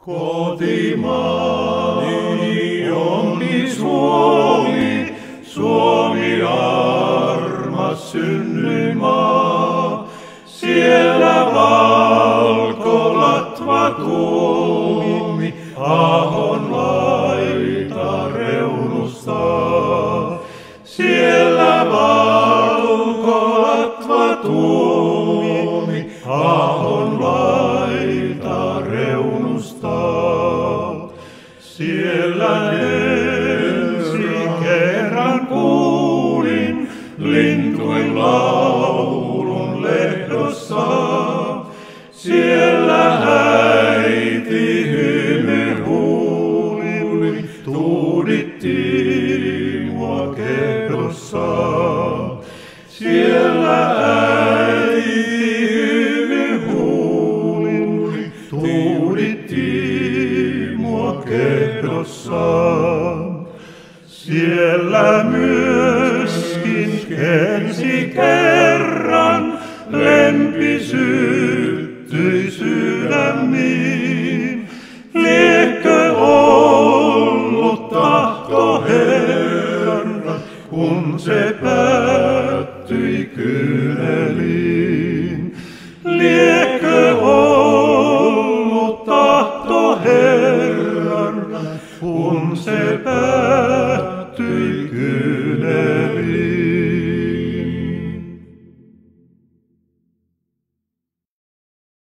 Kotimaani onkin Suomi, Suomi armas synnyinmaa. Siellä valkolatva tuumi Ahon laita reunustaa. Siellä valkolatva tuumi Ahon laita reunustaa. Siellä ensi kerran kuulin lintujen laulun lehdossa. Siellä äiti hymy huuli tuuditti mua kehdossa. Siellä äiti hymy huuli tuuditti mua kehdossa. Siellä myöskin ensi kerran lempi syttyi sydämiin. Liekö ollut tahto Herran, kun se päättyi kyyneliin? Liekö ollut tahto Herran, kun se päättyi kyyneliin?